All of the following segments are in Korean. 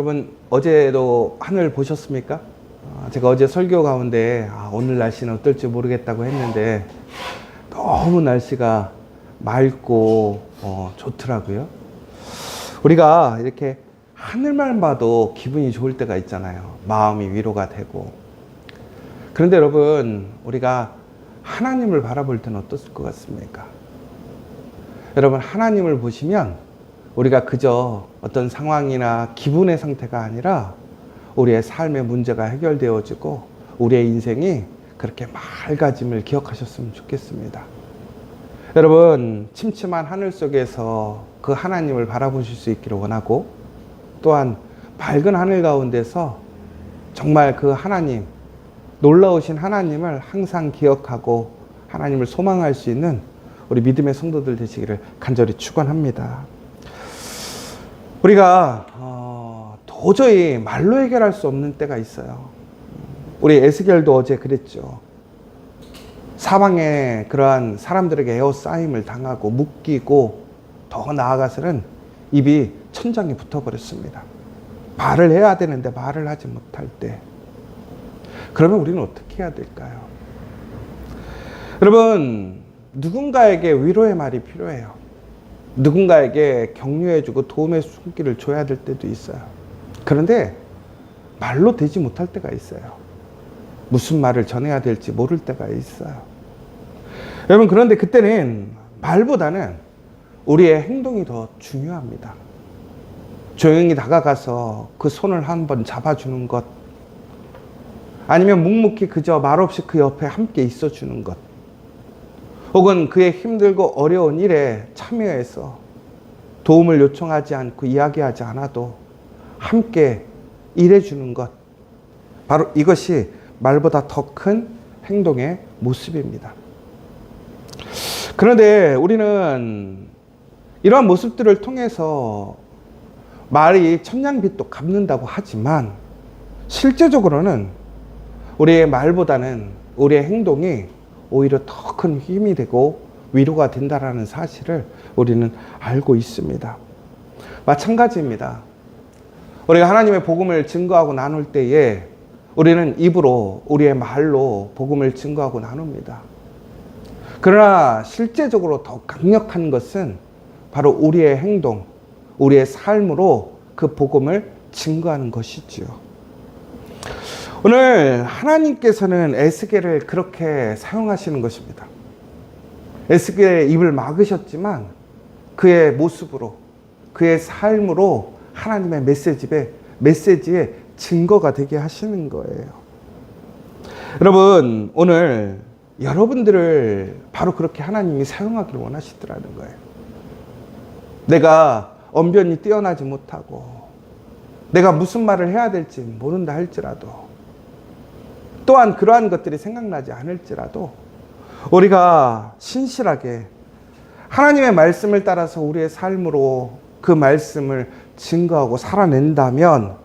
여러분 어제도 하늘 보셨습니까? 제가 어제 설교 가운데 오늘 날씨는 어떨지 모르겠다고 했는데 너무 날씨가 맑고 좋더라고요. 우리가 이렇게 하늘만 봐도 기분이 좋을 때가 있잖아요. 마음이 위로가 되고. 그런데 여러분, 우리가 하나님을 바라볼 때는 어떻을 것 같습니까? 여러분, 하나님을 보시면 우리가 그저 어떤 상황이나 기분의 상태가 아니라 우리의 삶의 문제가 해결되어지고 우리의 인생이 그렇게 맑아짐을 기억하셨으면 좋겠습니다. 여러분, 침침한 하늘 속에서 그 하나님을 바라보실 수 있기를 원하고, 또한 맑은 하늘 가운데서 정말 그 하나님, 놀라우신 하나님을 항상 기억하고 하나님을 소망할 수 있는 우리 믿음의 성도들 되시기를 간절히 축원합니다. 우리가 도저히 말로 해결할 수 없는 때가 있어요. 우리 에스겔도 어제 그랬죠. 사방에 그러한 사람들에게 에워싸임을 당하고 묶이고 더 나아가서는 입이 천장에 붙어버렸습니다. 말을 해야 되는데 말을 하지 못할 때. 그러면 우리는 어떻게 해야 될까요? 여러분, 누군가에게 위로의 말이 필요해요. 누군가에게 격려해주고 도움의 손길을 줘야 될 때도 있어요. 그런데 말로 되지 못할 때가 있어요. 무슨 말을 전해야 될지 모를 때가 있어요. 여러분, 그런데 그때는 말보다는 우리의 행동이 더 중요합니다. 조용히 다가가서 그 손을 한번 잡아주는 것, 아니면 묵묵히 그저 말없이 그 옆에 함께 있어주는 것, 혹은 그의 힘들고 어려운 일에 참여해서 도움을 요청하지 않고 이야기하지 않아도 함께 일해주는 것, 바로 이것이 말보다 더 큰 행동의 모습입니다. 그런데 우리는 이러한 모습들을 통해서 말이 천냥빚도 갚는다고 하지만 실제적으로는 우리의 말보다는 우리의 행동이 오히려 더 큰 힘이 되고 위로가 된다는 사실을 우리는 알고 있습니다. 마찬가지입니다. 우리가 하나님의 복음을 증거하고 나눌 때에 우리는 입으로, 우리의 말로 복음을 증거하고 나눕니다. 그러나 실제적으로 더 강력한 것은 바로 우리의 행동, 우리의 삶으로 그 복음을 증거하는 것이지요. 오늘 하나님께서는 에스겔을 그렇게 사용하시는 것입니다. 에스겔의 입을 막으셨지만 그의 모습으로, 그의 삶으로 하나님의 메시지의 증거가 되게 하시는 거예요. 여러분, 오늘 여러분들을 바로 그렇게 하나님이 사용하기를 원하시더라는 거예요. 내가 언변이 뛰어나지 못하고 내가 무슨 말을 해야 될지 모른다 할지라도, 또한 그러한 것들이 생각나지 않을지라도 우리가 신실하게 하나님의 말씀을 따라서 우리의 삶으로 그 말씀을 증거하고 살아낸다면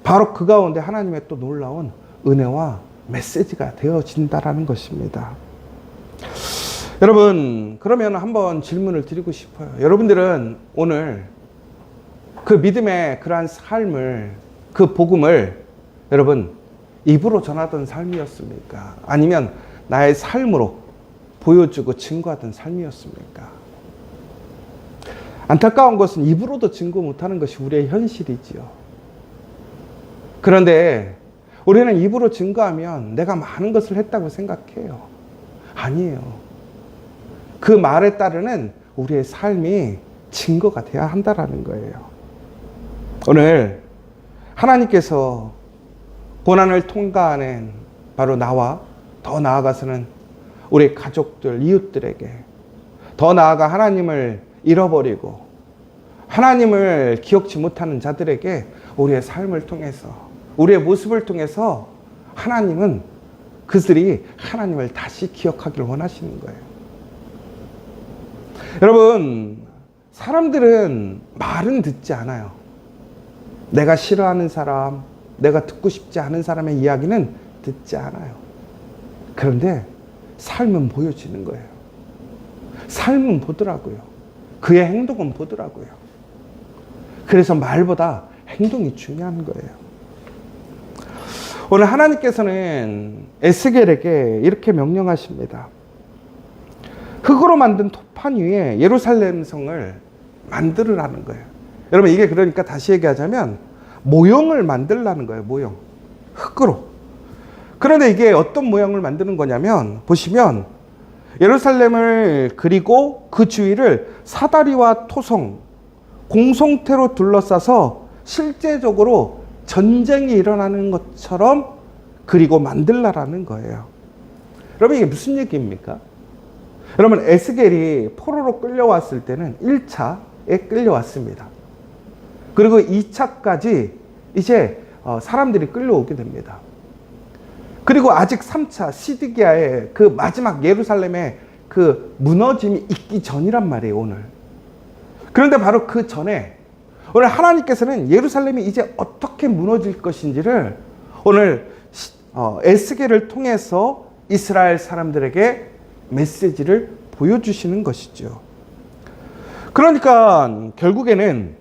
바로 그 가운데 하나님의 또 놀라운 은혜와 메시지가 되어진다라는 것입니다. 여러분, 그러면 한번 질문을 드리고 싶어요. 여러분들은 오늘 그 믿음의 그러한 삶을, 그 복음을 여러분 입으로 전하던 삶이었습니까? 아니면 나의 삶으로 보여주고 증거하던 삶이었습니까? 안타까운 것은 입으로도 증거 못하는 것이 우리의 현실이지요. 그런데 우리는 입으로 증거하면 내가 많은 것을 했다고 생각해요. 아니에요. 그 말에 따르는 우리의 삶이 증거가 되어야 한다는 거예요. 오늘 하나님께서 고난을 통과하는 바로 나와, 더 나아가서는 우리 가족들, 이웃들에게, 더 나아가 하나님을 잃어버리고 하나님을 기억지 못하는 자들에게 우리의 삶을 통해서, 우리의 모습을 통해서 하나님은 그들이 하나님을 다시 기억하기를 원하시는 거예요. 여러분, 사람들은 말은 듣지 않아요. 내가 싫어하는 사람, 내가 듣고 싶지 않은 사람의 이야기는 듣지 않아요. 그런데 삶은 보여지는 거예요. 삶은 보더라고요. 그의 행동은 보더라고요. 그래서 말보다 행동이 중요한 거예요. 오늘 하나님께서는 에스겔에게 이렇게 명령하십니다. 흙으로 만든 토판 위에 예루살렘 성을 만들으라는 거예요. 여러분, 이게 그러니까 다시 얘기하자면 모형을 만들라는 거예요. 모형. 흙으로. 그런데 이게 어떤 모형을 만드는 거냐면, 보시면 예루살렘을 그리고 그 주위를 사다리와 토성, 공성태로 둘러싸서 실제적으로 전쟁이 일어나는 것처럼 그리고 만들라라는 거예요. 여러분, 이게 무슨 얘기입니까? 여러분, 에스겔이 포로로 끌려왔을 때는 1차에 끌려왔습니다. 그리고 2차까지 이제 사람들이 끌려오게 됩니다. 그리고 아직 3차 시드기야의 그 마지막 예루살렘의 그 무너짐이 있기 전이란 말이에요, 오늘. 그런데 바로 그 전에 오늘 하나님께서는 예루살렘이 이제 어떻게 무너질 것인지를 오늘 에스겔을 통해서 이스라엘 사람들에게 메시지를 보여주시는 것이죠. 그러니까 결국에는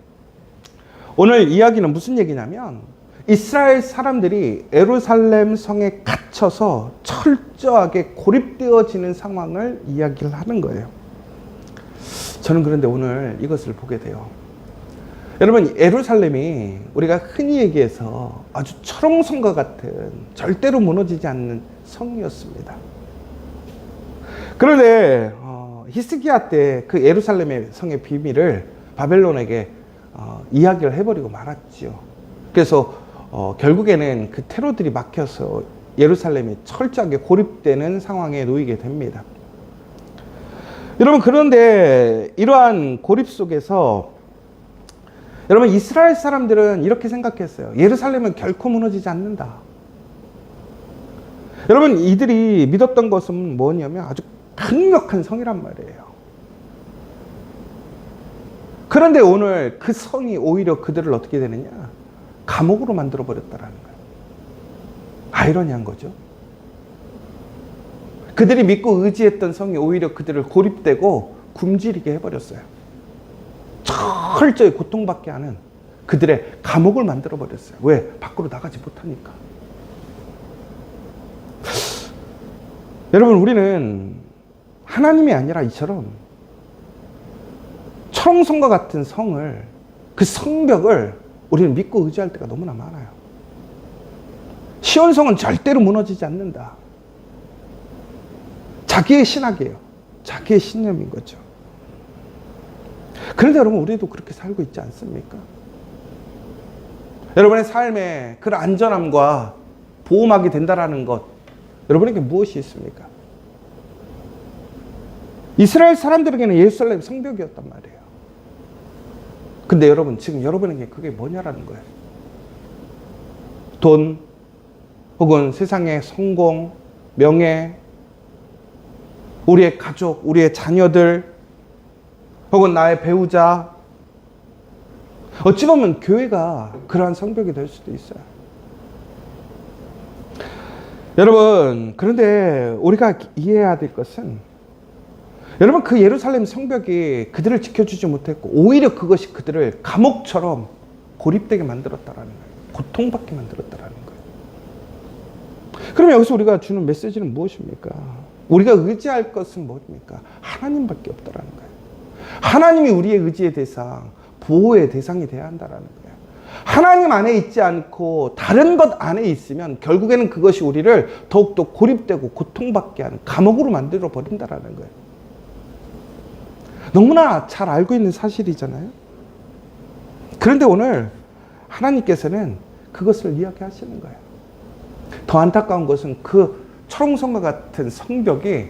오늘 이야기는 무슨 얘기냐면, 이스라엘 사람들이 예루살렘 성에 갇혀서 철저하게 고립되어지는 상황을 이야기를 하는 거예요. 저는 그런데 오늘 이것을 보게 돼요. 여러분, 예루살렘이 우리가 흔히 얘기해서 아주 철옹성과 같은 절대로 무너지지 않는 성이었습니다. 그런데 히스기야 때 그 예루살렘의 성의 비밀을 바벨론에게 이야기를 해버리고 말았죠. 그래서 결국에는 그 테러들이 막혀서 예루살렘이 철저하게 고립되는 상황에 놓이게 됩니다. 여러분, 그런데 이러한 고립 속에서 여러분, 이스라엘 사람들은 이렇게 생각했어요. 예루살렘은 결코 무너지지 않는다. 여러분, 이들이 믿었던 것은 뭐냐면 아주 강력한 성이란 말이에요. 그런데 오늘 그 성이 오히려 그들을 어떻게 되느냐? 감옥으로 만들어 버렸다라는 거예요. 아이러니한 거죠. 그들이 믿고 의지했던 성이 오히려 그들을 고립되고 굶주리게 해버렸어요. 철저히 고통받게 하는 그들의 감옥을 만들어 버렸어요. 왜? 밖으로 나가지 못하니까. 여러분, 우리는 하나님이 아니라 이처럼 철옹성과 같은 성을, 그 성벽을 우리는 믿고 의지할 때가 너무나 많아요. 시온성은 절대로 무너지지 않는다. 자기의 신학이에요. 자기의 신념인 거죠. 그런데 여러분, 우리도 그렇게 살고 있지 않습니까? 여러분의 삶에 그 안전함과 보호막이 된다라는 것, 여러분에게 무엇이 있습니까? 이스라엘 사람들에게는 예루살렘 성벽이었단 말이에요. 근데 여러분, 지금 여러분에게 그게 뭐냐라는 거예요. 돈, 혹은 세상의 성공, 명예, 우리의 가족, 우리의 자녀들, 혹은 나의 배우자, 어찌 보면 교회가 그러한 성벽이 될 수도 있어요. 여러분, 그런데 우리가 이해해야 될 것은, 여러분, 그 예루살렘 성벽이 그들을 지켜주지 못했고 오히려 그것이 그들을 감옥처럼 고립되게 만들었다라는 거예요. 고통받게 만들었다라는 거예요. 그러면 여기서 우리가 주는 메시지는 무엇입니까? 우리가 의지할 것은 무엇입니까? 하나님밖에 없다라는 거예요. 하나님이 우리의 의지의 대상, 보호의 대상이 돼야 한다라는 거예요. 하나님 안에 있지 않고 다른 것 안에 있으면 결국에는 그것이 우리를 더욱더 고립되고 고통받게 하는 감옥으로 만들어 버린다라는 거예요. 너무나 잘 알고 있는 사실이잖아요. 그런데 오늘 하나님께서는 그것을 이야기하시는 거예요. 더 안타까운 것은 그 철옹성과 같은 성벽이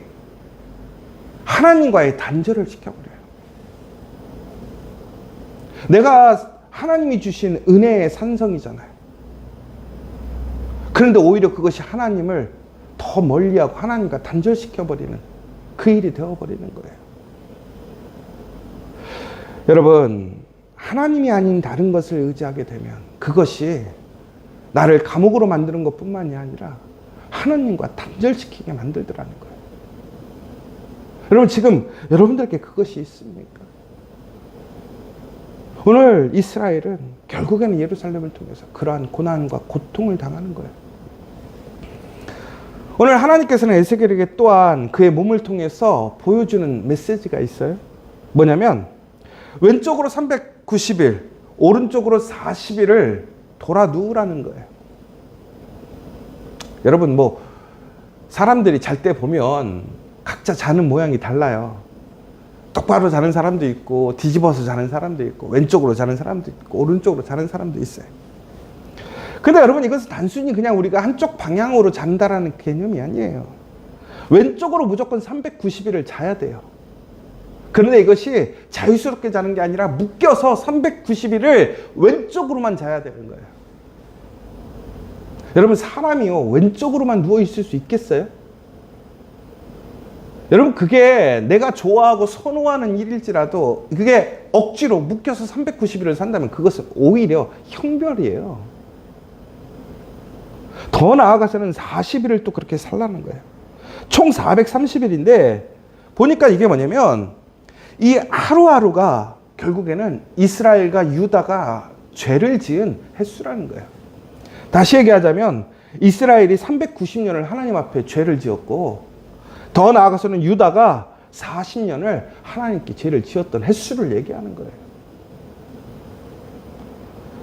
하나님과의 단절을 시켜버려요. 내가 하나님이 주신 은혜의 산성이잖아요. 그런데 오히려 그것이 하나님을 더 멀리하고 하나님과 단절시켜버리는 그 일이 되어버리는 거예요. 여러분, 하나님이 아닌 다른 것을 의지하게 되면 그것이 나를 감옥으로 만드는 것뿐만이 아니라 하나님과 단절시키게 만들더라는 거예요. 여러분, 지금 여러분들께 그것이 있습니까? 오늘 이스라엘은 결국에는 예루살렘을 통해서 그러한 고난과 고통을 당하는 거예요. 오늘 하나님께서는 에스겔에게 또한 그의 몸을 통해서 보여주는 메시지가 있어요. 뭐냐면 왼쪽으로 390일, 오른쪽으로 40일을 돌아 누우라는 거예요. 여러분 사람들이 잘 때 보면 각자 자는 모양이 달라요. 똑바로 자는 사람도 있고 뒤집어서 자는 사람도 있고 왼쪽으로 자는 사람도 있고 오른쪽으로 자는 사람도 있어요. 근데 여러분 이것은 단순히 그냥 우리가 한쪽 방향으로 잔다라는 개념이 아니에요. 왼쪽으로 무조건 390일을 자야 돼요. 그런데 이것이 자유스럽게 자는 게 아니라 묶여서 390일을 왼쪽으로만 자야 되는 거예요. 여러분 사람이요 왼쪽으로만 누워 있을 수 있겠어요? 여러분 그게 내가 좋아하고 선호하는 일일지라도 그게 억지로 묶여서 390일을 산다면 그것은 오히려 형별이에요. 더 나아가서는 40일을 또 그렇게 살라는 거예요. 총 430일인데 보니까 이게 뭐냐면 이 하루하루가 결국에는 이스라엘과 유다가 죄를 지은 횟수라는 거예요. 다시 얘기하자면 이스라엘이 390년을 하나님 앞에 죄를 지었고 더 나아가서는 유다가 40년을 하나님께 죄를 지었던 횟수를 얘기하는 거예요.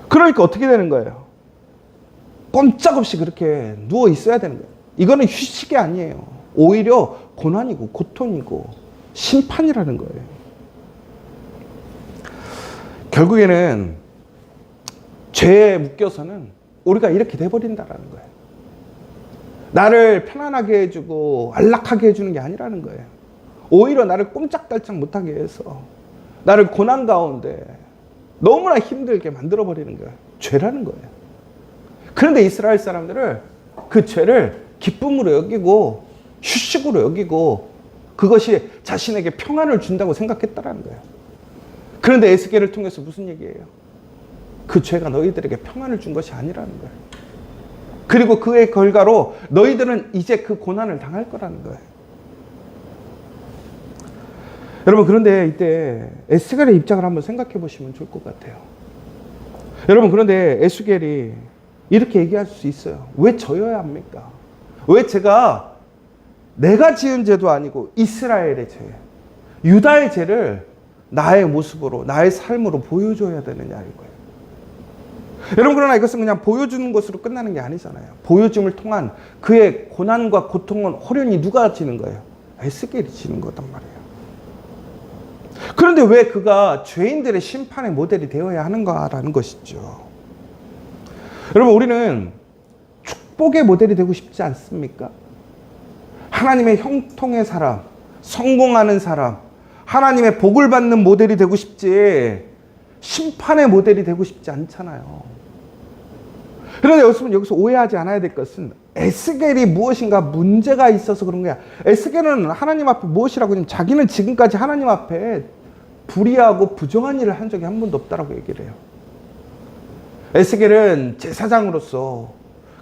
그러니까 어떻게 되는 거예요? 꼼짝없이 그렇게 누워 있어야 되는 거예요. 이거는 휴식이 아니에요. 오히려 고난이고 고통이고 심판이라는 거예요. 결국에는 죄에 묶여서는 우리가 이렇게 돼버린다라는 거예요. 나를 편안하게 해주고 안락하게 해주는 게 아니라는 거예요. 오히려 나를 꼼짝달싹 못하게 해서 나를 고난 가운데 너무나 힘들게 만들어버리는 거예요. 죄라는 거예요. 그런데 이스라엘 사람들을 그 죄를 기쁨으로 여기고 휴식으로 여기고 그것이 자신에게 평안을 준다고 생각했다라는 거예요. 그런데 에스겔을 통해서 무슨 얘기예요? 그 죄가 너희들에게 평안을 준 것이 아니라는 거예요. 그리고 그의 결과로 너희들은 이제 그 고난을 당할 거라는 거예요. 여러분 그런데 이때 에스겔의 입장을 한번 생각해 보시면 좋을 것 같아요. 여러분 그런데 에스겔이 이렇게 얘기할 수 있어요. 왜 저여야 합니까? 왜 내가 지은 죄도 아니고 이스라엘의 죄, 유다의 죄를 나의 모습으로 나의 삶으로 보여줘야 되느냐 이거예요. 여러분 그러나 이것은 그냥 보여주는 것으로 끝나는 게 아니잖아요. 보여줌을 통한 그의 고난과 고통은 호련히 누가 지는 거예요? 에스겔이 지는 거단 말이에요. 그런데 왜 그가 죄인들의 심판의 모델이 되어야 하는가라는 것이죠. 여러분 우리는 축복의 모델이 되고 싶지 않습니까? 하나님의 형통의 사람, 성공하는 사람, 하나님의 복을 받는 모델이 되고 싶지 심판의 모델이 되고 싶지 않잖아요. 그런데 여기서 오해하지 않아야 될 것은 에스겔이 무엇인가 문제가 있어서 그런 거야. 에스겔은 하나님 앞에 무엇이라고 하냐면 자기는 지금까지 하나님 앞에 불의하고 부정한 일을 한 적이 한 번도 없다라고 얘기를 해요. 에스겔은 제사장으로서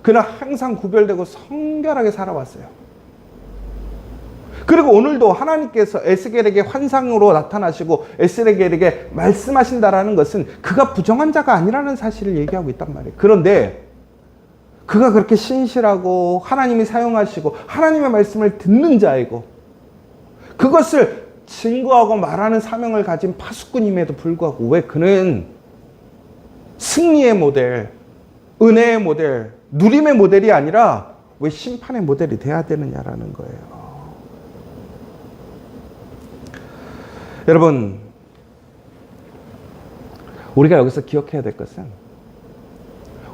그는 항상 구별되고 성결하게 살아왔어요. 그리고 오늘도 하나님께서 에스겔에게 환상으로 나타나시고 에스겔에게 말씀하신다라는 것은 그가 부정한 자가 아니라는 사실을 얘기하고 있단 말이에요. 그런데 그가 그렇게 신실하고 하나님이 사용하시고 하나님의 말씀을 듣는 자이고 그것을 증거하고 말하는 사명을 가진 파수꾼임에도 불구하고 왜 그는 승리의 모델, 은혜의 모델, 누림의 모델이 아니라 왜 심판의 모델이 돼야 되느냐라는 거예요. 여러분, 우리가 여기서 기억해야 될 것은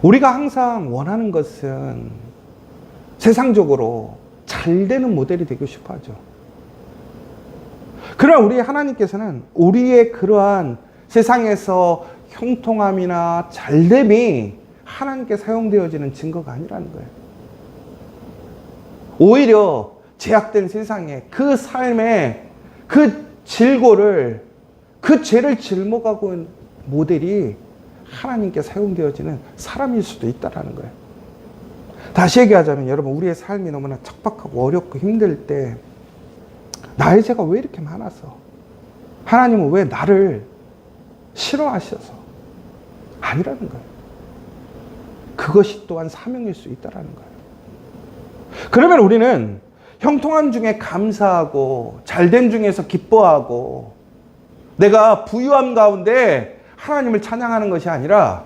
우리가 항상 원하는 것은 세상적으로 잘 되는 모델이 되고 싶어 하죠. 그러나 우리 하나님께서는 우리의 그러한 세상에서 형통함이나 잘됨이 하나님께 사용되어지는 증거가 아니라는 거예요. 오히려 제약된 세상에 그 삶에 그 질고를, 그 죄를 짊어가고 있는 모델이 하나님께 사용되어지는 사람일 수도 있다는 거예요. 다시 얘기하자면 여러분 우리의 삶이 너무나 척박하고 어렵고 힘들 때 나의 죄가 왜 이렇게 많아서 하나님은 왜 나를 싫어하셔서 아니라는 거예요. 그것이 또한 사명일 수 있다라는 거예요. 그러면 우리는 형통한 중에 감사하고 잘된 중에서 기뻐하고 내가 부유함 가운데 하나님을 찬양하는 것이 아니라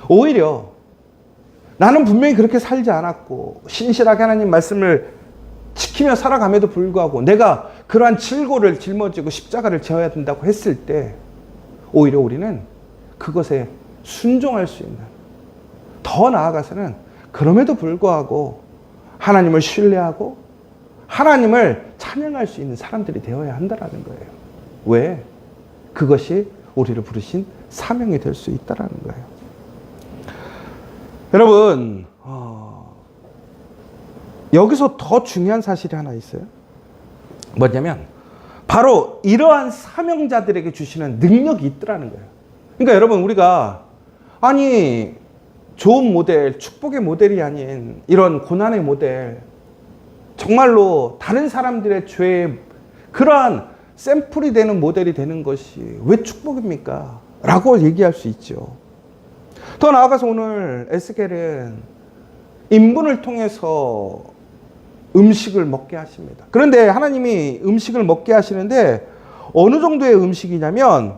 오히려 나는 분명히 그렇게 살지 않았고 신실하게 하나님 말씀을 지키며 살아감에도 불구하고 내가 그러한 질고를 짊어지고 십자가를 져야 된다고 했을 때 오히려 우리는 그것에 순종할 수 있는, 더 나아가서는 그럼에도 불구하고 하나님을 신뢰하고 하나님을 찬양할 수 있는 사람들이 되어야 한다는 거예요. 왜? 그것이 우리를 부르신 사명이 될 수 있다는 거예요. 여러분, 여기서 더 중요한 사실이 하나 있어요. 뭐냐면 바로 이러한 사명자들에게 주시는 능력이 있더라는 거예요. 그러니까 여러분, 우리가 아니 좋은 모델, 축복의 모델이 아닌 이런 고난의 모델, 정말로 다른 사람들의 죄의 그러한 샘플이 되는 모델이 되는 것이 왜 축복입니까? 라고 얘기할 수 있죠. 더 나아가서 오늘 에스겔은 인분을 통해서 음식을 먹게 하십니다. 그런데 하나님이 음식을 먹게 하시는데 어느 정도의 음식이냐면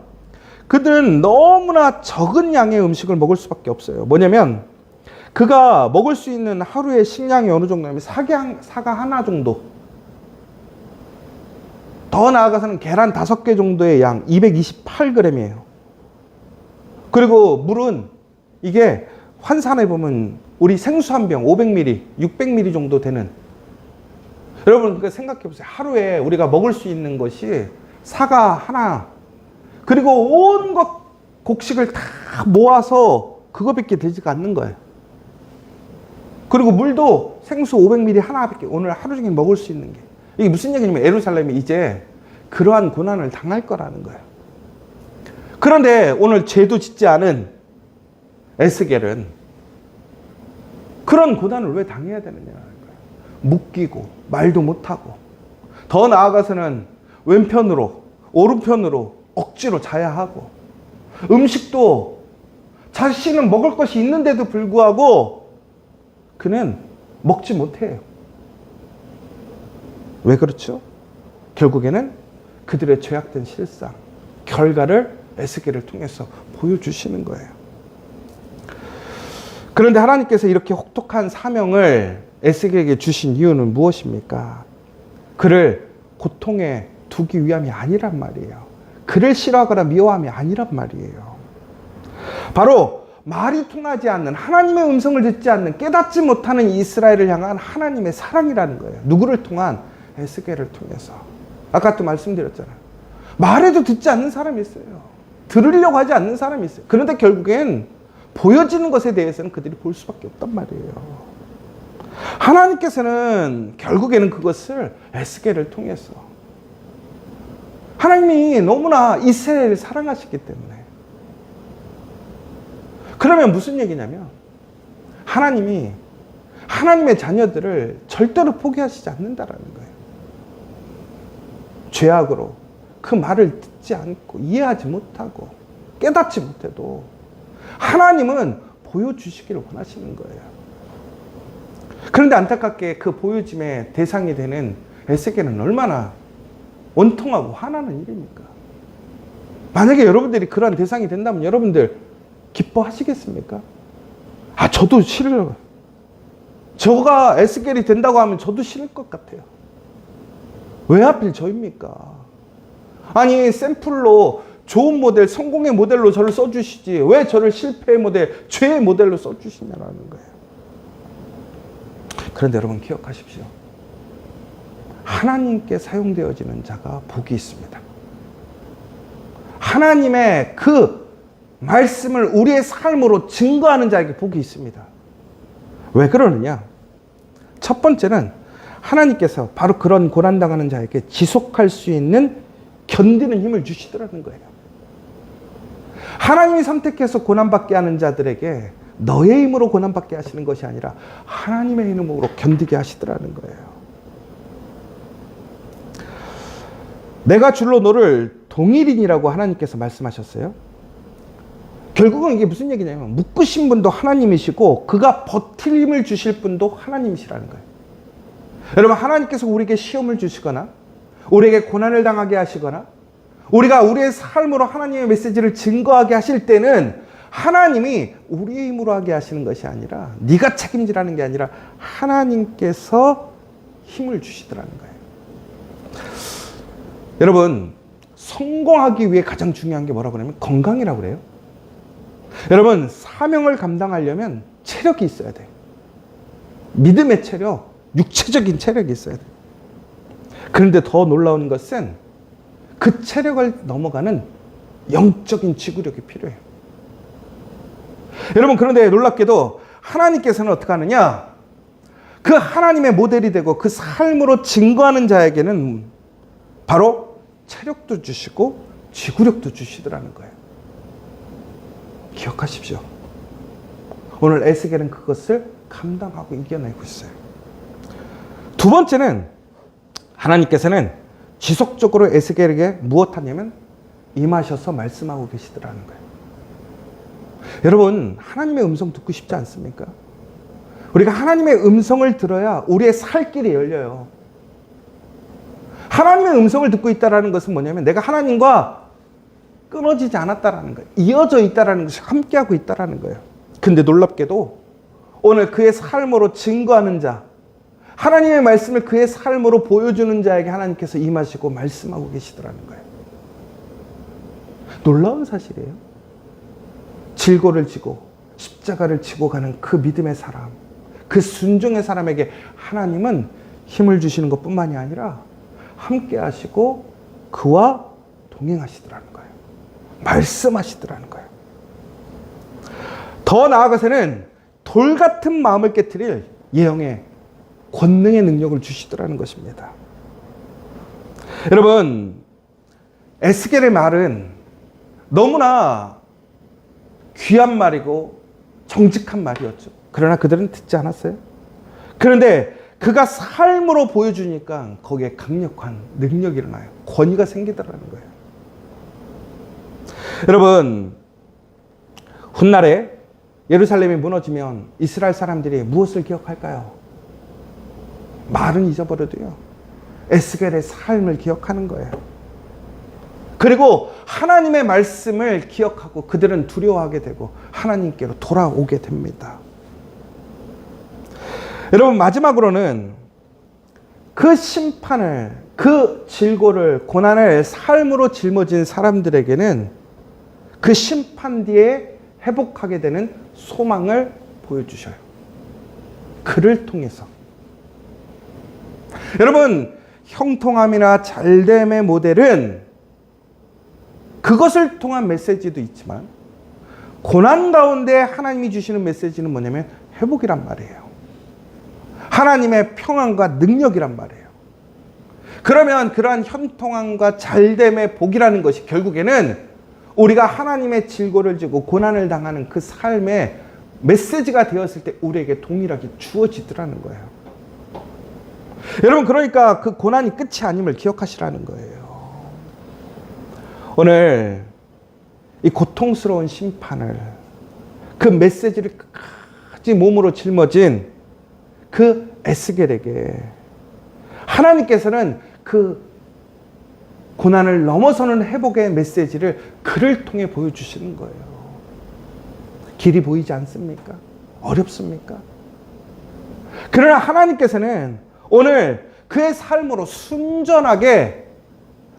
그들은 너무나 적은 양의 음식을 먹을 수밖에 없어요. 뭐냐면 그가 먹을 수 있는 하루의 식량이 어느 정도냐면 사과 하나 정도, 더 나아가서는 계란 5개 정도의 양 228g이에요. 그리고 물은 이게 환산해 보면 우리 생수 한 병 500ml, 600ml 정도 되는, 여러분 생각해 보세요. 하루에 우리가 먹을 수 있는 것이 사과 하나, 그리고 온 것 곡식을 다 모아서 그거밖에 되지가 않는 거예요. 그리고 물도 생수 500ml 하나밖에 오늘 하루 종일 먹을 수 있는 게, 이게 무슨 얘기냐면 예루살렘이 이제 그러한 고난을 당할 거라는 거예요. 그런데 오늘 죄도 짓지 않은 에스겔은 그런 고난을 왜 당해야 되느냐는 거예요. 묶이고 말도 못하고 더 나아가서는 왼편으로 오른편으로 억지로 자야 하고, 음식도 자신은 먹을 것이 있는데도 불구하고 그는 먹지 못해요. 왜 그렇죠? 결국에는 그들의 죄악된 실상, 결과를 에스겔을 통해서 보여주시는 거예요. 그런데 하나님께서 이렇게 혹독한 사명을 에스겔에게 주신 이유는 무엇입니까? 그를 고통에 두기 위함이 아니란 말이에요. 그를 싫어하거나 미워함이 아니란 말이에요. 바로 말이 통하지 않는, 하나님의 음성을 듣지 않는, 깨닫지 못하는 이스라엘을 향한 하나님의 사랑이라는 거예요. 누구를 통한? 에스겔을 통해서. 아까 또 말씀드렸잖아요. 말해도 듣지 않는 사람이 있어요. 들으려고 하지 않는 사람이 있어요. 그런데 결국엔 보여지는 것에 대해서는 그들이 볼 수밖에 없단 말이에요. 하나님께서는 결국에는 그것을 에스겔을 통해서, 하나님이 너무나 이스라엘을 사랑하시기 때문에. 그러면 무슨 얘기냐면 하나님이 하나님의 자녀들을 절대로 포기하시지 않는다라는 거예요. 죄악으로 그 말을 듣지 않고 이해하지 못하고 깨닫지 못해도 하나님은 보여주시기를 원하시는 거예요. 그런데 안타깝게 그 보여짐의 대상이 되는 에스겔은 얼마나 원통하고 화나는 일입니까? 만약에 여러분들이 그러한 대상이 된다면 여러분들 기뻐하시겠습니까? 아, 저도 싫어요. 저가 에스겔이 된다고 하면 저도 싫을 것 같아요. 왜 하필 저입니까? 아니, 샘플로 좋은 모델, 성공의 모델로 저를 써주시지 왜 저를 실패의 모델, 죄의 모델로 써주시냐는 거예요. 그런데 여러분 기억하십시오. 하나님께 사용되어지는 자가 복이 있습니다. 하나님의 그 말씀을 우리의 삶으로 증거하는 자에게 복이 있습니다. 왜 그러느냐? 첫 번째는 하나님께서 바로 그런 고난당하는 자에게 지속할 수 있는 견디는 힘을 주시더라는 거예요. 하나님이 선택해서 고난받게 하는 자들에게 너의 힘으로 고난받게 하시는 것이 아니라 하나님의 힘으로 견디게 하시더라는 거예요. 내가 줄로 너를 동일인이라고 하나님께서 말씀하셨어요. 결국은 이게 무슨 얘기냐면 묶으신 분도 하나님이시고 그가 버틸 힘을 주실 분도 하나님이시라는 거예요. 여러분, 하나님께서 우리에게 시험을 주시거나 우리에게 고난을 당하게 하시거나 우리가 우리의 삶으로 하나님의 메시지를 증거하게 하실 때는 하나님이 우리의 힘으로 하게 하시는 것이 아니라, 네가 책임지라는 게 아니라 하나님께서 힘을 주시더라는 거예요. 여러분, 성공하기 위해 가장 중요한 게 뭐라고 그러냐면 건강이라고 그래요. 여러분, 사명을 감당하려면 체력이 있어야 돼요. 믿음의 체력, 육체적인 체력이 있어야 돼요. 그런데 더 놀라운 것은 그 체력을 넘어가는 영적인 지구력이 필요해요. 여러분, 그런데 놀랍게도 하나님께서는 어떻게 하느냐? 그 하나님의 모델이 되고 그 삶으로 증거하는 자에게는 바로 체력도 주시고 지구력도 주시더라는 거예요. 기억하십시오. 오늘 에스겔은 그것을 감당하고 이겨내고 있어요. 두 번째는 하나님께서는 지속적으로 에스겔에게 무엇 하냐면 임하셔서 말씀하고 계시더라는 거예요. 여러분, 하나님의 음성 듣고 싶지 않습니까? 우리가 하나님의 음성을 들어야 우리의 살 길이 열려요. 하나님의 음성을 듣고 있다는 것은 뭐냐면 내가 하나님과 끊어지지 않았다라는 거예요. 이어져 있다라는 것이 함께하고 있다라는 거예요. 근데 놀랍게도 오늘 그의 삶으로 증거하는 자, 하나님의 말씀을 그의 삶으로 보여주는 자에게 하나님께서 임하시고 말씀하고 계시더라는 거예요. 놀라운 사실이에요. 질고를 지고 십자가를 지고 가는 그 믿음의 사람, 그 순종의 사람에게 하나님은 힘을 주시는 것뿐만이 아니라 함께 하시고 그와 동행하시더라는 거예요. 말씀하시더라는 거예요. 더 나아가서는 돌 같은 마음을 깨트릴 예언의 권능의 능력을 주시더라는 것입니다. 여러분, 에스겔의 말은 너무나 귀한 말이고 정직한 말이었죠. 그러나 그들은 듣지 않았어요. 그런데 그가 삶으로 보여주니까 거기에 강력한 능력이 일어나요. 권위가 생기더라는 거예요. 여러분, 훗날에 예루살렘이 무너지면 이스라엘 사람들이 무엇을 기억할까요? 말은 잊어버려도요, 에스겔의 삶을 기억하는 거예요. 그리고 하나님의 말씀을 기억하고 그들은 두려워하게 되고 하나님께로 돌아오게 됩니다. 여러분, 마지막으로는 그 심판을, 그 질고를, 고난을 삶으로 짊어진 사람들에게는 그 심판 뒤에 회복하게 되는 소망을 보여주셔요. 그를 통해서. 여러분, 형통함이나 잘됨의 모델은 그것을 통한 메시지도 있지만 고난 가운데 하나님이 주시는 메시지는 뭐냐면 회복이란 말이에요. 하나님의 평안과 능력이란 말이에요. 그러면 그러한 형통함과 잘됨의 복이라는 것이 결국에는 우리가 하나님의 질고를 지고 고난을 당하는 그 삶의 메시지가 되었을 때 우리에게 동일하게 주어지더라는 거예요. 여러분, 그러니까 그 고난이 끝이 아님을 기억하시라는 거예요. 오늘 이 고통스러운 심판을, 그 메시지를 끝까지 몸으로 짊어진 그 에스겔에게 하나님께서는 그 고난을 넘어서는 회복의 메시지를 그를 통해 보여주시는 거예요. 길이 보이지 않습니까? 어렵습니까? 그러나 하나님께서는 오늘 그의 삶으로 순전하게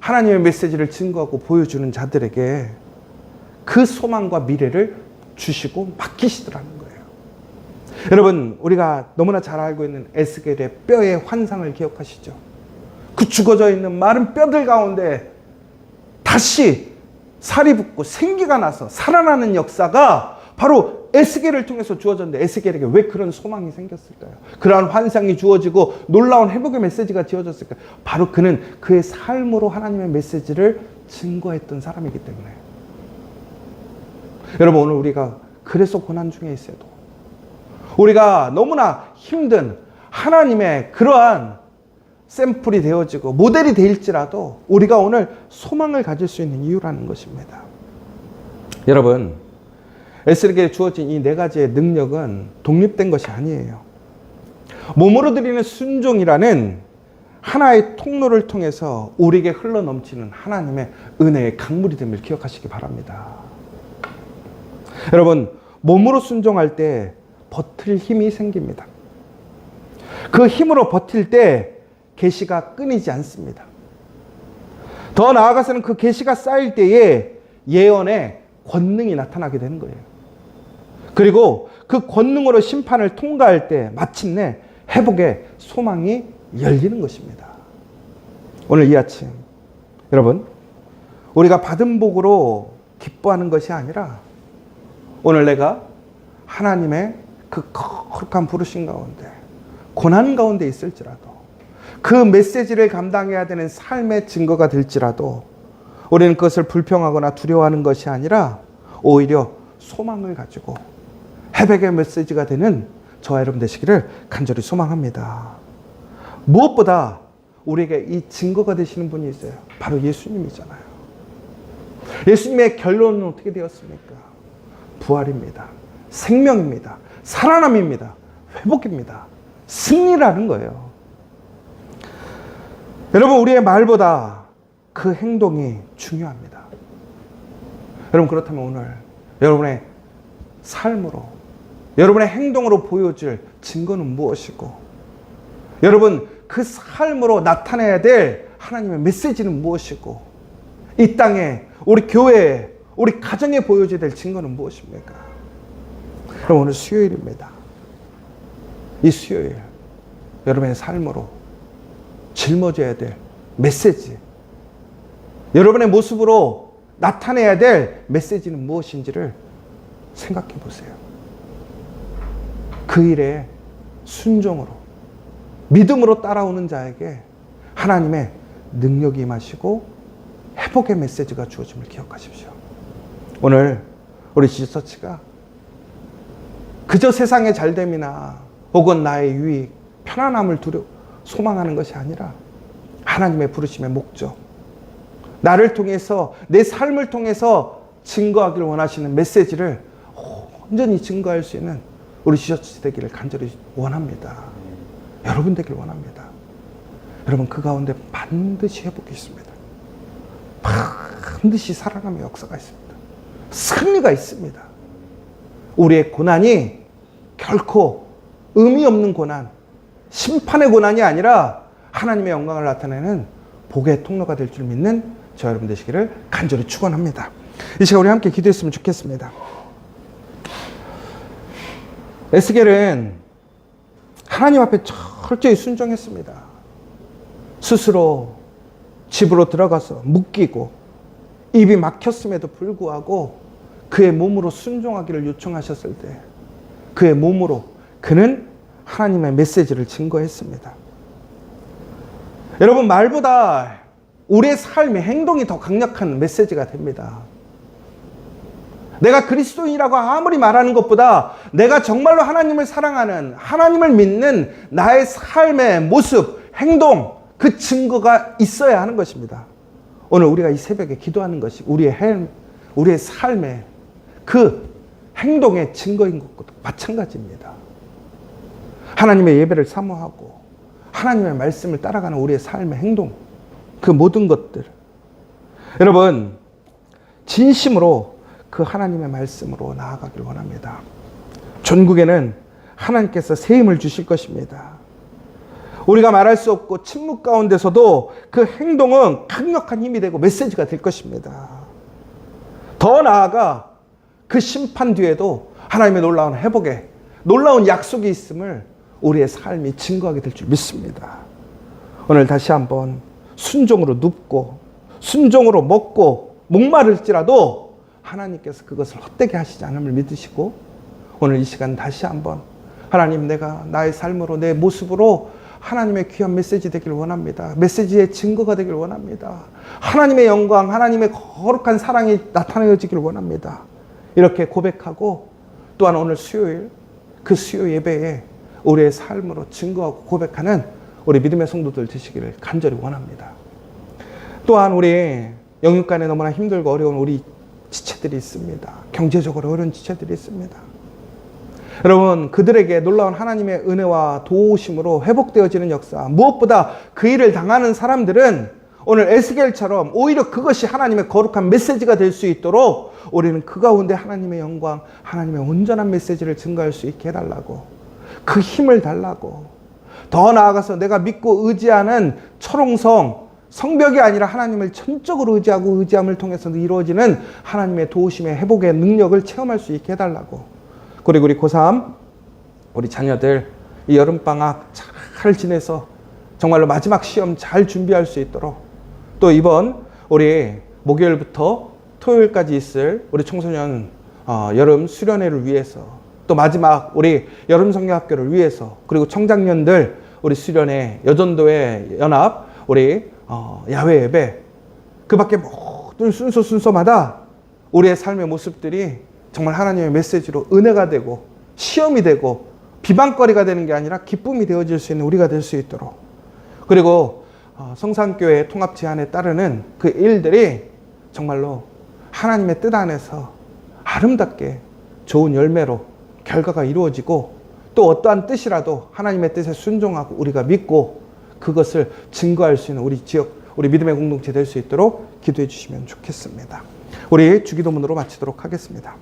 하나님의 메시지를 증거하고 보여주는 자들에게 그 소망과 미래를 주시고 맡기시더라는 거예요. 여러분, 우리가 너무나 잘 알고 있는 에스겔의 뼈의 환상을 기억하시죠? 그 죽어져 있는 마른 뼈들 가운데 다시 살이 붙고 생기가 나서 살아나는 역사가 바로 에스겔을 통해서 주어졌는데 에스겔에게 왜 그런 소망이 생겼을까요? 그러한 환상이 주어지고 놀라운 회복의 메시지가 지어졌을까요? 바로 그는 그의 삶으로 하나님의 메시지를 증거했던 사람이기 때문에. 여러분, 오늘 우리가 그래서 고난 중에 있어도 우리가 너무나 힘든 하나님의 그러한 샘플이 되어지고 모델이 될지라도 우리가 오늘 소망을 가질 수 있는 이유라는 것입니다. 여러분, 에스겔에게 주어진 이 네 가지의 능력은 독립된 것이 아니에요. 몸으로 드리는 순종이라는 하나의 통로를 통해서 우리에게 흘러넘치는 하나님의 은혜의 강물이 됨을 기억하시기 바랍니다. 여러분, 몸으로 순종할 때 버틸 힘이 생깁니다. 그 힘으로 버틸 때 계시가 끊이지 않습니다. 더 나아가서는 그 계시가 쌓일 때에 예언의 권능이 나타나게 되는 거예요. 그리고 그 권능으로 심판을 통과할 때 마침내 회복의 소망이 열리는 것입니다. 오늘 이 아침 여러분, 우리가 받은 복으로 기뻐하는 것이 아니라 오늘 내가 하나님의 그 거룩한 부르심 가운데 고난 가운데 있을지라도 그 메시지를 감당해야 되는 삶의 증거가 될지라도 우리는 그것을 불평하거나 두려워하는 것이 아니라 오히려 소망을 가지고 회복의 메시지가 되는 저와 여러분 되시기를 간절히 소망합니다. 무엇보다 우리에게 이 증거가 되시는 분이 있어요. 바로 예수님이잖아요. 예수님의 결론은 어떻게 되었습니까? 부활입니다. 생명입니다. 살아남입니다. 회복입니다. 승리라는 거예요. 여러분, 우리의 말보다 그 행동이 중요합니다. 여러분, 그렇다면 오늘 여러분의 삶으로, 여러분의 행동으로 보여줄 증거는 무엇이고, 여러분 그 삶으로 나타내야 될 하나님의 메시지는 무엇이고, 이 땅에 우리 교회에 우리 가정에 보여줘야 될 증거는 무엇입니까? 그럼 오늘 수요일입니다. 이 수요일 여러분의 삶으로 짊어져야 될 메시지, 여러분의 모습으로 나타내야 될 메시지는 무엇인지를 생각해 보세요. 그 일에 순종으로 믿음으로 따라오는 자에게 하나님의 능력이 임하시고 회복의 메시지가 주어짐을 기억하십시오. 오늘 우리 지저처치가 그저 세상의 잘됨이나 혹은 나의 유익, 편안함을 소망하는 것이 아니라 하나님의 부르심의 목적, 나를 통해서 내 삶을 통해서 증거하기를 원하시는 메시지를 온전히 증거할 수 있는 우리 지저처치 되기를 간절히 원합니다. 여러분 되길 원합니다. 여러분, 그 가운데 반드시 회복이 있습니다. 반드시 살아남의 역사가 있습니다. 승리가 있습니다. 우리의 고난이 결코 의미 없는 고난, 심판의 고난이 아니라 하나님의 영광을 나타내는 복의 통로가 될 줄 믿는 저 여러분 되시기를 간절히 축원합니다. 이 시간 우리 함께 기도했으면 좋겠습니다. 에스겔은 하나님 앞에 철저히 순종했습니다. 스스로 집으로 들어가서 묶이고 입이 막혔음에도 불구하고 그의 몸으로 순종하기를 요청하셨을 때 그의 몸으로 그는 하나님의 메시지를 증거했습니다. 여러분, 말보다 우리의 삶의 행동이 더 강력한 메시지가 됩니다. 내가 그리스도인이라고 아무리 말하는 것보다 내가 정말로 하나님을 사랑하는, 하나님을 믿는 나의 삶의 모습, 행동, 그 증거가 있어야 하는 것입니다. 오늘 우리가 이 새벽에 기도하는 것이 우리의 삶의 그 행동의 증거인 것과 마찬가지입니다. 하나님의 예배를 사모하고 하나님의 말씀을 따라가는 우리의 삶의 행동, 그 모든 것들, 여러분 진심으로 그 하나님의 말씀으로 나아가길 원합니다. 전국에는 하나님께서 새 힘을 주실 것입니다. 우리가 말할 수 없고 침묵 가운데서도 그 행동은 강력한 힘이 되고 메시지가 될 것입니다. 더 나아가 그 심판 뒤에도 하나님의 놀라운 회복에 놀라운 약속이 있음을 우리의 삶이 증거하게 될 줄 믿습니다. 오늘 다시 한번 순종으로 눕고 순종으로 먹고 목마를지라도 하나님께서 그것을 헛되게 하시지 않음을 믿으시고 오늘 이 시간 다시 한번 하나님, 내가 나의 삶으로 내 모습으로 하나님의 귀한 메시지 되길 원합니다. 메시지의 증거가 되길 원합니다. 하나님의 영광, 하나님의 거룩한 사랑이 나타내어지길 원합니다. 이렇게 고백하고 또한 오늘 수요일 그 수요 예배에 우리의 삶으로 증거하고 고백하는 우리 믿음의 성도들 되시기를 간절히 원합니다. 또한 우리 영육간에 너무나 힘들고 어려운 우리 지체들이 있습니다. 경제적으로 어려운 지체들이 있습니다. 여러분, 그들에게 놀라운 하나님의 은혜와 도우심으로 회복되어지는 역사, 무엇보다 그 일을 당하는 사람들은 오늘 에스겔처럼 오히려 그것이 하나님의 거룩한 메시지가 될 수 있도록 우리는 그 가운데 하나님의 영광, 하나님의 온전한 메시지를 증거할 수 있게 해달라고, 그 힘을 달라고, 더 나아가서 내가 믿고 의지하는 철옹성, 성벽이 아니라 하나님을 전적으로 의지하고 의지함을 통해서 이루어지는 하나님의 도우심의 회복의 능력을 체험할 수 있게 해달라고. 그리고 우리 고3 우리 자녀들 이 여름방학 잘 지내서 정말로 마지막 시험 잘 준비할 수 있도록, 또 이번 우리 목요일부터 토요일까지 있을 우리 청소년 여름 수련회를 위해서, 또 마지막 우리 여름 성경학교를 위해서, 그리고 청장년들 우리 수련회, 여전도회 연합 우리 야외 예배, 그 밖에 모든 순서마다 우리의 삶의 모습들이 정말 하나님의 메시지로 은혜가 되고 시험이 되고 비방거리가 되는 게 아니라 기쁨이 되어질 수 있는 우리가 될 수 있도록, 그리고 성산교회 통합 제안에 따르는 그 일들이 정말로 하나님의 뜻 안에서 아름답게 좋은 열매로 결과가 이루어지고, 또 어떠한 뜻이라도 하나님의 뜻에 순종하고 우리가 믿고 그것을 증거할 수 있는 우리 지역, 우리 믿음의 공동체 될 수 있도록 기도해 주시면 좋겠습니다. 우리 주기도문으로 마치도록 하겠습니다.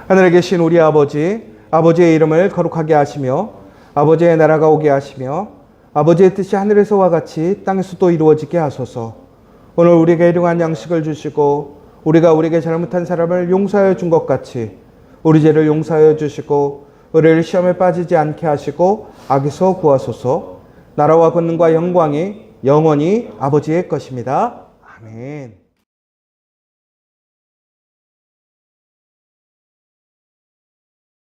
하늘에 계신 우리 아버지, 아버지의 이름을 거룩하게 하시며 아버지의 나라가 오게 하시며 아버지의 뜻이 하늘에서와 같이 땅에서도 이루어지게 하소서. 오늘 우리에게 일용할 양식을 주시고 우리가 우리에게 잘못한 사람을 용서하여 준 것 같이 우리 죄를 용서하여 주시고 우리를 시험에 빠지지 않게 하시고 악에서 구하소서. 나라와 권능과 영광이 영원히 아버지의 것입니다. 아멘.